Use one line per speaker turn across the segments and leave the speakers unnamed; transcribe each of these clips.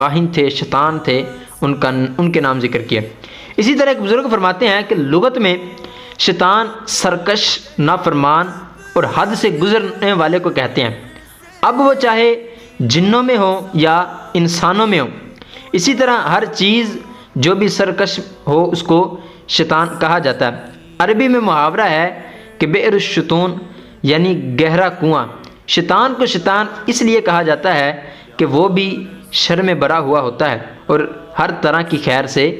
واہن تھے، شیطان تھے، ان کے نام ذکر کیا۔ اسی طرح ایک بزرگ فرماتے ہیں کہ لغت میں شیطان سرکش، نافرمان اور حد سے گزرنے والے کو کہتے ہیں، اب وہ چاہے جنوں میں ہو یا انسانوں میں ہو۔ اسی طرح ہر چیز جو بھی سرکش ہو اس کو شیطان کہا جاتا ہے۔ عربی میں محاورہ ہے کہ بئر الشیطان یعنی گہرا کنواں۔ شیطان کو شیطان اس لیے کہا جاتا ہے کہ وہ بھی شر میں بھرا ہوا ہوتا ہے اور ہر طرح کی خیر سے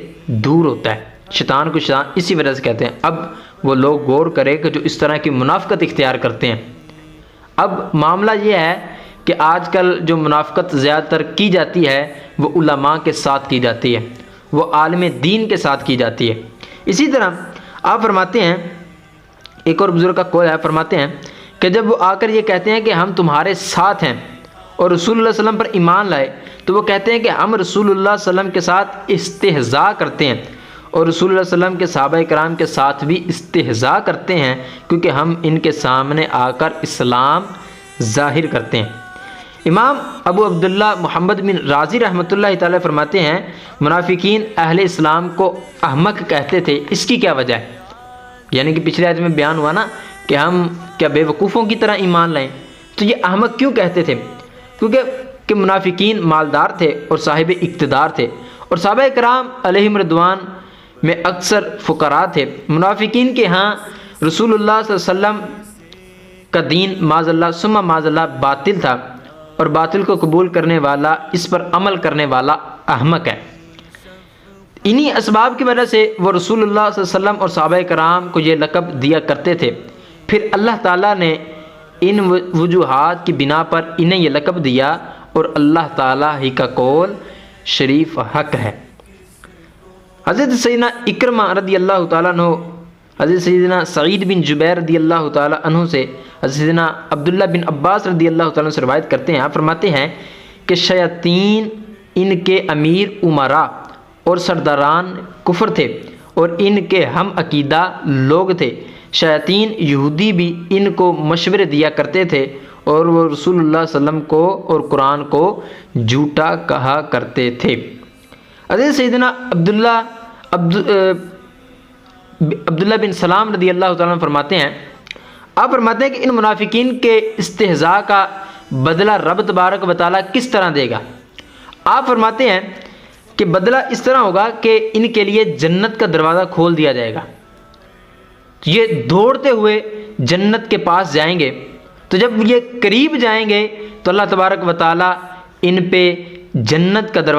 دور ہوتا ہے۔ شیطان کو شیطان اسی وجہ سے کہتے ہیں۔ اب وہ لوگ غور کریں کہ جو اس طرح کی منافقت اختیار کرتے ہیں۔ اب معاملہ یہ ہے کہ آج کل جو منافقت زیادہ تر کی جاتی ہے وہ علماء کے ساتھ کی جاتی ہے، وہ عالم دین کے ساتھ کی جاتی ہے۔ اسی طرح آپ فرماتے ہیں، ایک اور بزرگ کا قول ہے، فرماتے ہیں کہ جب وہ آ کر یہ کہتے ہیں کہ ہم تمہارے ساتھ ہیں اور رسول اللہ صلی اللہ علیہ وسلم پر ایمان لائے، تو وہ کہتے ہیں کہ ہم رسول اللہ صلی اللہ علیہ وسلم کے ساتھ استہزاء کرتے ہیں اور رسول اللہ صلی اللہ علیہ وسلم کے صحابہ کرام کے ساتھ بھی استہزاء کرتے ہیں، کیونکہ ہم ان کے سامنے آ کر اسلام ظاہر کرتے ہیں۔ امام ابو عبداللہ محمد بن رازی رحمۃ اللہ تعالی فرماتے ہیں، منافقین اہل اسلام کو احمق کہتے تھے، اس کی کیا وجہ ہے؟ یعنی کہ پچھلے آیت میں بیان ہوا نا کہ ہم کیا بے وقوفوں کی طرح ایمان لائیں، تو یہ احمق کیوں کہتے تھے؟ کیونکہ منافقین مالدار تھے اور صاحب اقتدار تھے، اور صحابہ کرام علیہم رضوان میں اکثر فقراء تھے۔ منافقین کے ہاں رسول اللہ صلی اللہ علیہ وسلم کا دین معاذ اللہ ثم معاذ اللہ باطل تھا، اور باطل کو قبول کرنے والا، اس پر عمل کرنے والا احمق ہے۔ انہی اسباب کی وجہ سے وہ رسول اللہ صلی اللہ علیہ وسلم اور صحابہ کرام کو یہ لقب دیا کرتے تھے۔ پھر اللہ تعالیٰ نے ان وجوہات کی بنا پر انہیں یہ لقب دیا، اور اللہ تعالیٰ ہی کا قول شریف حق ہے۔ حضرت سیدنا اکرمہ رضی اللہ تعالیٰ عنہ حضرت سیدنا سعید بن جبیر رضی اللہ تعالیٰ عنہ سے، حضرت سیدنا عبداللہ بن عباس رضی اللہ تعالیٰ عنہ سے روایت کرتے ہیں، آپ فرماتے ہیں کہ شیاطین ان کے امیر امراء اور سرداران کفر تھے اور ان کے ہم عقیدہ لوگ تھے۔ شیاطین یہودی بھی ان کو مشورے دیا کرتے تھے اور وہ رسول اللہ صلی اللہ علیہ وسلم کو اور قرآن کو جھوٹا کہا کرتے تھے۔ حضرت سیدنا عبداللہ بن سلام رضی اللہ تعالیٰ عنہ فرماتے ہیں، آپ فرماتے ہیں کہ ان منافقین کے استہزاء کا بدلہ رب تبارک و تعالیٰ کس طرح دے گا؟ آپ فرماتے ہیں کہ بدلہ اس طرح ہوگا کہ ان کے لیے جنت کا دروازہ کھول دیا جائے گا، یہ دوڑتے ہوئے جنت کے پاس جائیں گے، تو جب یہ قریب جائیں گے تو اللہ تبارک و تعالیٰ ان پہ جنت کا دروازہ